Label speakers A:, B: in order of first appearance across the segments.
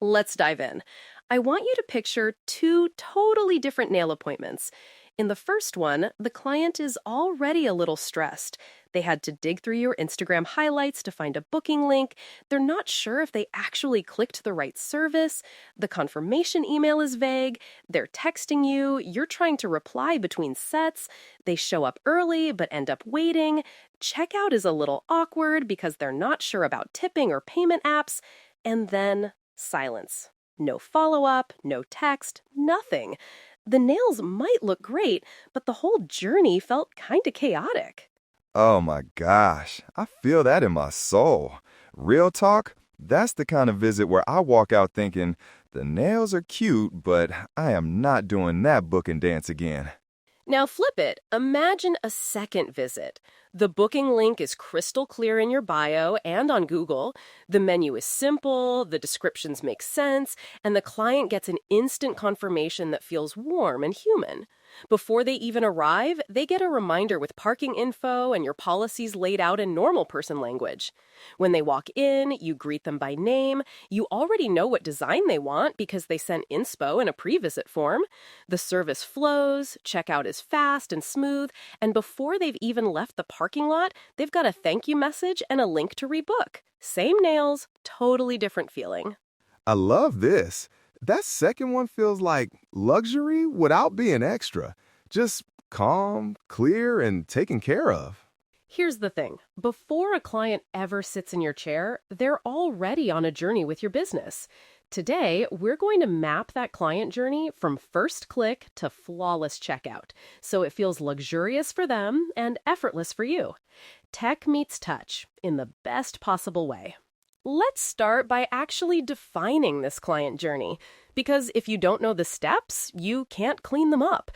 A: Let's dive in. I want you to picture two totally different nail appointments. In the first one, the client is already a little stressed. They had to dig through your Instagram highlights to find a booking link. They're not sure if they actually clicked the right service. The confirmation email is vague. They're texting you. You're trying to reply between sets. They show up early but end up waiting. Checkout is a little awkward because they're not sure about tipping or payment apps. And then silence. No follow-up, no text, nothing. The nails might look great, but the whole journey felt kinda chaotic.
B: Oh my gosh, I feel that in my soul. Real talk, that's the kind of visit where I walk out thinking, the nails are cute, but I am not doing that book and dance again.
A: Now flip it. Imagine a second visit. The booking link is crystal clear in your bio and on Google. The menu is simple, the descriptions make sense, and the client gets an instant confirmation that feels warm and human. Before they even arrive, they get a reminder with parking info and your policies laid out in normal person language. When they walk in, you greet them by name. You already know what design they want because they sent inspo in a pre-visit form. The service flows, checkout is fast and smooth, and before they've even left the parking lot, they've got a thank you message and a link to rebook. Same nails, totally different feeling.
B: I love this. That second one feels like luxury without being extra. Just calm, clear, and taken care of.
A: Here's the thing. Before a client ever sits in your chair, they're already on a journey with your business. Today, we're going to map that client journey from first click to flawless checkout, so it feels luxurious for them and effortless for you. Tech meets touch in the best possible way. Let's start by actually defining this client journey, because if you don't know the steps, you can't clean them up.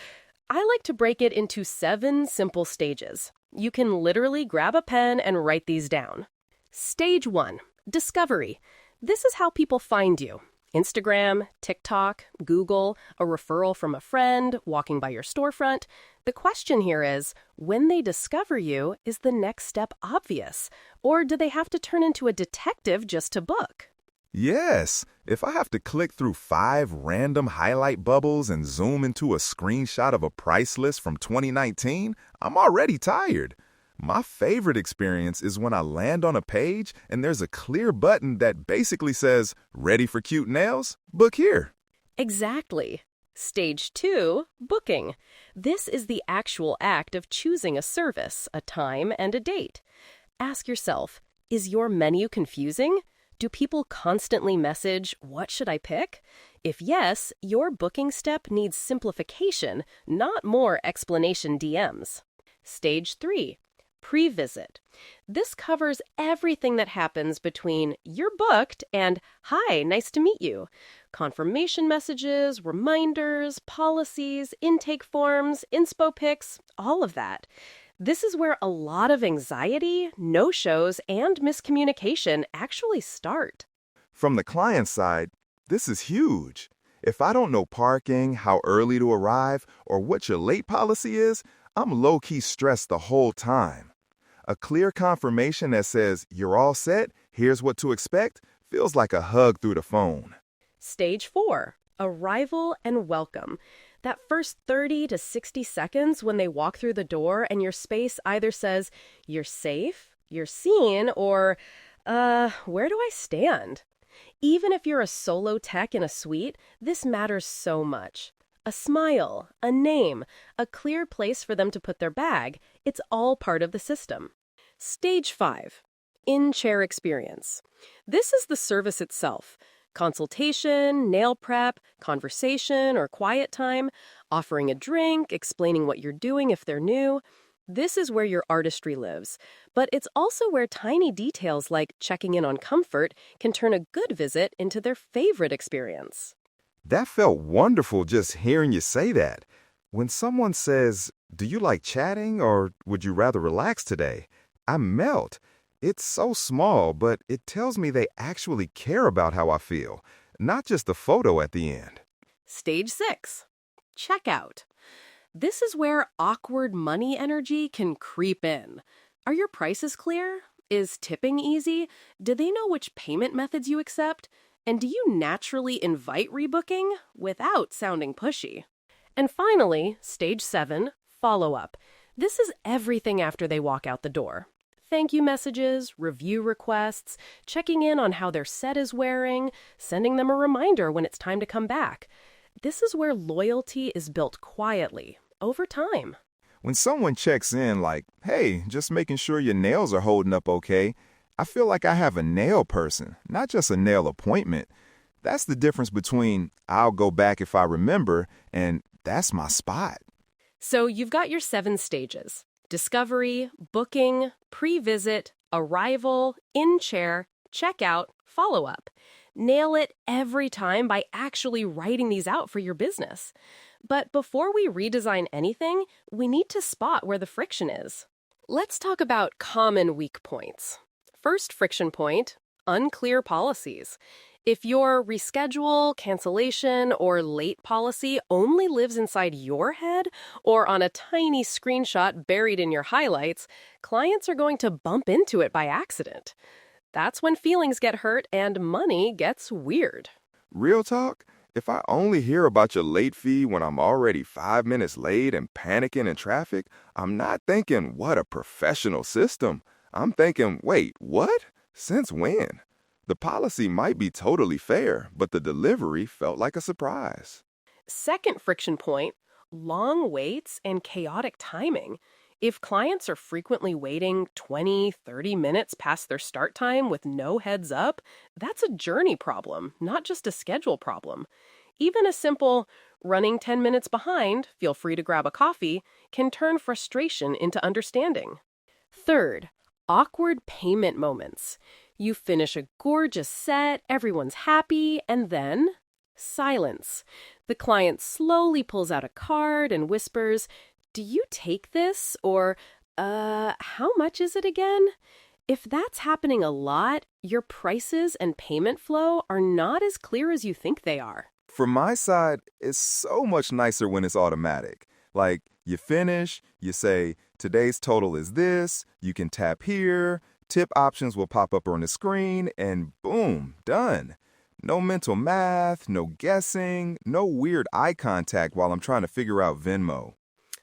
A: I like to break it into 7 simple stages. You can literally grab a pen and write these down. Stage 1, discovery. This is how people find you. Instagram, TikTok, Google, a referral from a friend, walking by your storefront. The question here is, when they discover you, is the next step obvious? Or do they have to turn into a detective just to book?
B: Yes, if I have to click through 5 random highlight bubbles and zoom into a screenshot of a price list from 2019, I'm already tired. My favorite experience is when I land on a page and there's a clear button that basically says, "Ready for cute nails? Book here."
A: Exactly. Stage 2, booking. This is the actual act of choosing a service, a time, and a date. Ask yourself, is your menu confusing? Do people constantly message, "What should I pick?" If yes, your booking step needs simplification, not more explanation DMs. Stage 3, pre-visit. This covers everything that happens between "you're booked" and "hi, nice to meet you." Confirmation messages, reminders, policies, intake forms, inspo pics, all of that. This is where a lot of anxiety, no-shows, and miscommunication actually start.
B: From the client side, this is huge. If I don't know parking, how early to arrive, or what your late policy is, I'm low-key stressed the whole time. A clear confirmation that says, "You're all set, here's what to expect," feels like a hug through the phone.
A: Stage 4, arrival and welcome. That first 30 to 60 seconds when they walk through the door and your space either says, "You're safe," "You're seen," or, "Where do I stand?" Even if you're a solo tech in a suite, this matters so much. A smile, a name, a clear place for them to put their bag, it's all part of the system. Stage 5, in-chair experience. This is the service itself. Consultation, nail prep, conversation or quiet time, offering a drink, explaining what you're doing if they're new. This is where your artistry lives. But it's also where tiny details like checking in on comfort can turn a good visit into their favorite experience.
B: That felt wonderful just hearing you say that. When someone says, "Do you like chatting or would you rather relax today?" I melt. It's so small, but it tells me they actually care about how I feel, not just the photo at the end.
A: Stage 6, checkout. This is where awkward money energy can creep in. Are your prices clear? Is tipping easy? Do they know which payment methods you accept? And do you naturally invite rebooking without sounding pushy? And finally, stage 7, follow-up. This is everything after they walk out the door. Thank you messages, review requests, checking in on how their set is wearing, sending them a reminder when it's time to come back. This is where loyalty is built quietly, over time.
B: When someone checks in like, hey, just making sure your nails are holding up okay, I feel like I have a nail person, not just a nail appointment. That's the difference between I'll go back if I remember and that's my spot.
A: So you've got your 7 stages: discovery, booking, pre-visit, arrival, in-chair, checkout, follow-up. Nail it every time by actually writing these out for your business. But before we redesign anything, we need to spot where the friction is. Let's talk about common weak points. First friction point, unclear policies. If your reschedule, cancellation, or late policy only lives inside your head or on a tiny screenshot buried in your highlights, clients are going to bump into it by accident. That's when feelings get hurt and money gets weird.
B: Real talk? If I only hear about your late fee when I'm already 5 minutes late and panicking in traffic, I'm not thinking, what a professional system. I'm thinking, wait, what? Since when? The policy might be totally fair, but the delivery felt like a surprise.
A: Second friction point, long waits and chaotic timing. If clients are frequently waiting 20, 30 minutes past their start time with no heads up, that's a journey problem, not just a schedule problem. Even a simple, running 10 minutes behind, feel free to grab a coffee, can turn frustration into understanding. Third, awkward payment moments. You finish a gorgeous set, everyone's happy, and then silence. The client slowly pulls out a card and whispers, "Do you take this?" Or, how much is it again? If that's happening a lot, your prices and payment flow are not as clear as you think they are.
B: From my side, it's so much nicer when it's automatic. Like, you finish, you say, today's total is this, you can tap here, tip options will pop up on the screen, and boom, done. No mental math, no guessing, no weird eye contact while I'm trying to figure out Venmo.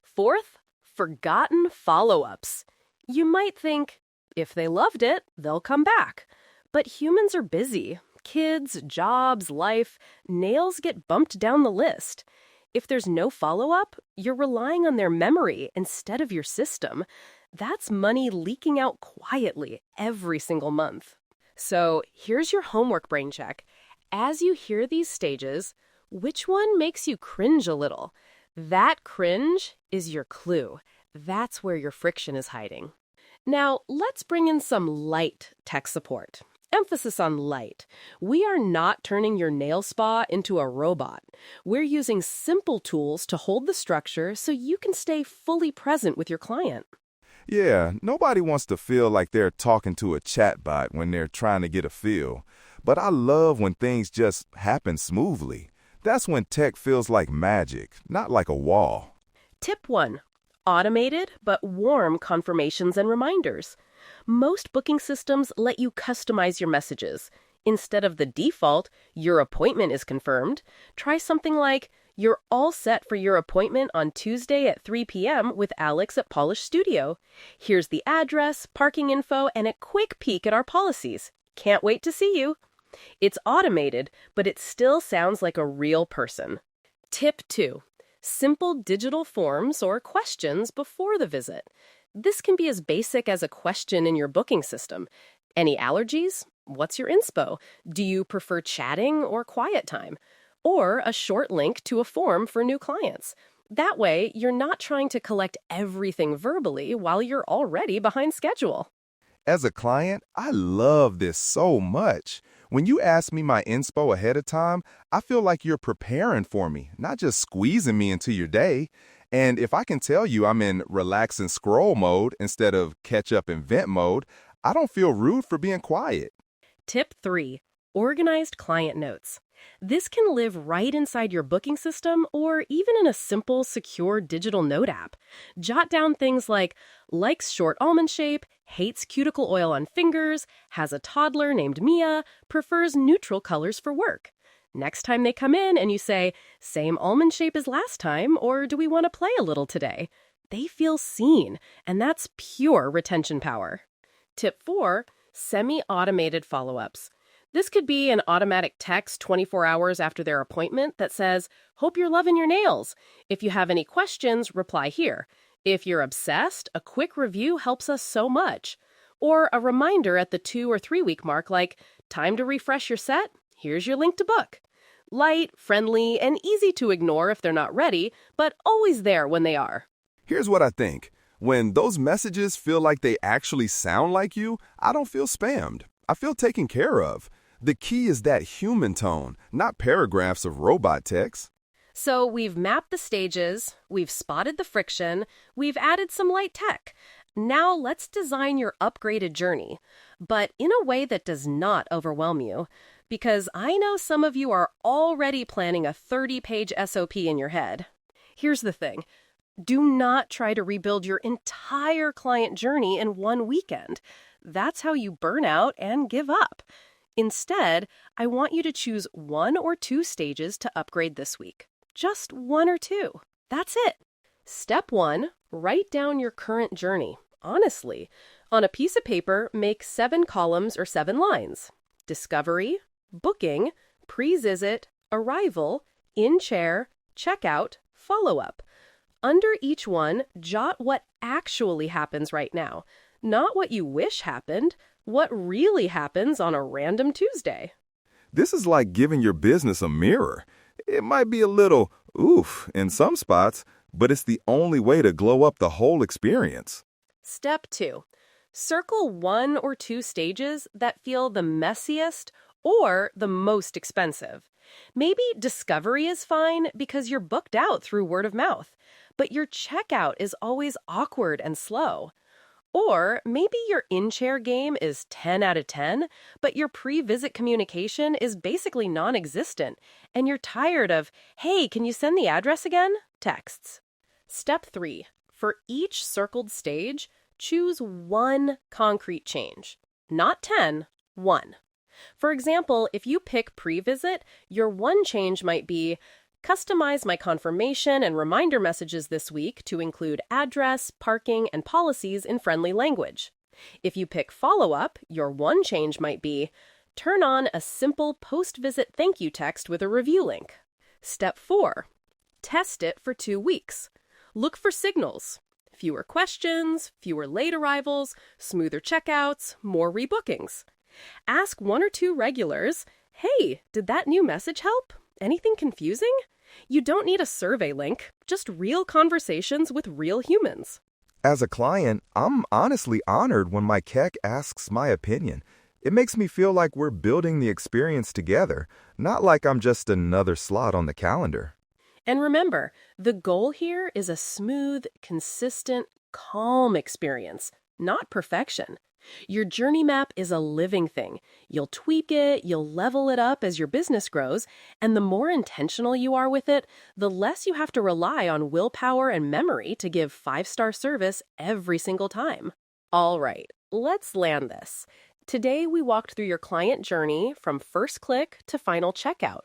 A: Fourth, forgotten follow-ups. You might think, if they loved it, they'll come back. But humans are busy. Kids, jobs, life, nails get bumped down the list. If there's no follow-up, you're relying on their memory instead of your system. That's money leaking out quietly every single month. So here's your homework brain check. As you hear these stages, which one makes you cringe a little? That cringe is your clue. That's where your friction is hiding. Now, let's bring in some light tech support. Emphasis on light. We are not turning your nail spa into a robot. We're using simple tools to hold the structure so you can stay fully present with your client.
B: Yeah, nobody wants to feel like they're talking to a chatbot when they're trying to get a feel. But I love when things just happen smoothly. That's when tech feels like magic, not like a wall.
A: Tip 1. Automated but warm confirmations and reminders. Most booking systems let you customize your messages. Instead of the default, "Your appointment is confirmed," try something like, "You're all set for your appointment on Tuesday at 3 p.m. with Alex at Polish Studio. Here's the address, parking info, and a quick peek at our policies. Can't wait to see you." It's automated, but it still sounds like a real person. Tip 2. Simple digital forms or questions before the visit. This can be as basic as a question in your booking system. Any allergies? What's your inspo? Do you prefer chatting or quiet time? Or a short link to a form for new clients. That way, you're not trying to collect everything verbally while you're already behind schedule.
B: As a client, I love this so much. When you ask me my inspo ahead of time, I feel like you're preparing for me, not just squeezing me into your day. And if I can tell you I'm in relax and scroll mode instead of catch up and vent mode, I don't feel rude for being quiet.
A: Tip 3. Organized client notes. This can live right inside your booking system or even in a simple, secure digital note app. Jot down things like likes short almond shape, hates cuticle oil on fingers, has a toddler named Mia, prefers neutral colors for work. Next time they come in and you say, same almond shape as last time, or do we want to play a little today? They feel seen, and that's pure retention power. Tip 4, semi-automated follow-ups. This could be an automatic text 24 hours after their appointment that says, hope you're loving your nails. If you have any questions, reply here. If you're obsessed, a quick review helps us so much. Or a reminder at the 2 or 3 week mark like, time to refresh your set? Here's your link to book. Light, friendly, and easy to ignore if they're not ready, but always there when they are.
B: Here's what I think. When those messages feel like they actually sound like you, I don't feel spammed. I feel taken care of. The key is that human tone, not paragraphs of robot text.
A: So we've mapped the stages, we've spotted the friction, we've added some light tech. Now let's design your upgraded journey, but in a way that does not overwhelm you. Because I know some of you are already planning a 30-page SOP in your head. Here's the thing. Do not try to rebuild your entire client journey in one weekend. That's how you burn out and give up. Instead, I want you to choose 1 or 2 stages to upgrade this week. Just 1 or 2. That's it. Step 1, write down your current journey. Honestly, on a piece of paper, make 7 columns or 7 lines. Discovery, booking, pre-visit, arrival, in-chair, checkout, follow-up. Under each one, jot what actually happens right now, not what you wish happened, what really happens on a random Tuesday.
B: This is like giving your business a mirror. It might be a little oof in some spots, but it's the only way to glow up the whole experience.
A: Step 2. Circle 1 or 2 stages that feel the messiest or the most expensive. Maybe discovery is fine because you're booked out through word of mouth, but your checkout is always awkward and slow. Or maybe your in-chair game is 10 out of 10, but your pre-visit communication is basically non-existent, and you're tired of, hey, can you send the address again? Texts. Step 3. For each circled stage, choose 1 concrete change. Not 10, 1. For example, if you pick pre-visit, your 1 change might be, customize my confirmation and reminder messages this week to include address, parking, and policies in friendly language. If you pick follow-up, your 1 change might be, turn on a simple post-visit thank you text with a review link. Step 4. Test it for 2 weeks. Look for signals. Fewer questions, fewer late arrivals, smoother checkouts, more rebookings. Ask 1 or 2 regulars, hey, did that new message help? Anything confusing? You don't need a survey link, just real conversations with real humans.
B: As a client, I'm honestly honored when my CAC asks my opinion. It makes me feel like we're building the experience together, not like I'm just another slot on the calendar.
A: And remember, the goal here is a smooth, consistent, calm experience, not perfection. Your journey map is a living thing. You'll tweak it, you'll level it up as your business grows, and the more intentional you are with it, the less you have to rely on willpower and memory to give 5-star service every single time. All right, let's land this. Today we walked through your client journey from first click to final checkout.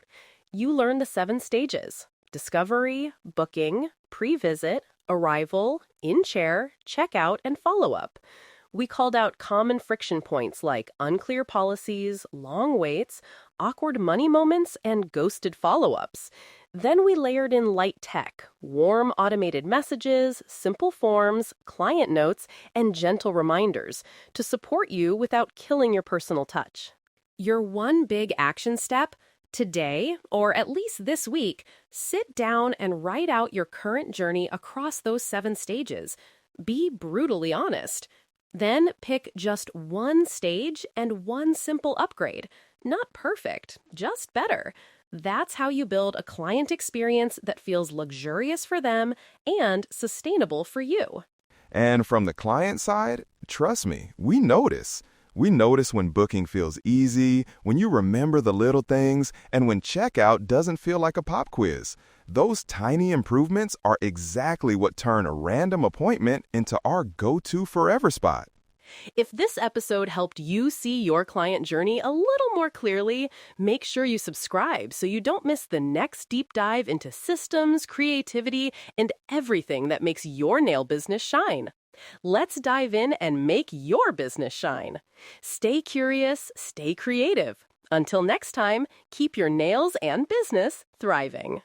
A: You learned the 7 stages: discovery, booking, pre-visit, arrival, in-chair, checkout, and follow-up. We called out common friction points like unclear policies, long waits, awkward money moments, and ghosted follow-ups. Then we layered in light tech, warm automated messages, simple forms, client notes, and gentle reminders to support you without killing your personal touch. Your one big action step: today, or at least this week, sit down and write out your current journey across those 7 stages. Be brutally honest. Then pick just 1 stage and 1 simple upgrade. Not perfect, just better. That's how you build a client experience that feels luxurious for them and sustainable for you.
B: And from the client side, trust me, we notice. We notice when booking feels easy, when you remember the little things, and when checkout doesn't feel like a pop quiz. Those tiny improvements are exactly what turn a random appointment into our go-to forever spot.
A: If this episode helped you see your client journey a little more clearly, make sure you subscribe so you don't miss the next deep dive into systems, creativity, and everything that makes your nail business shine. Let's dive in and make your business shine. Stay curious, stay creative. Until next time, keep your nails and business thriving.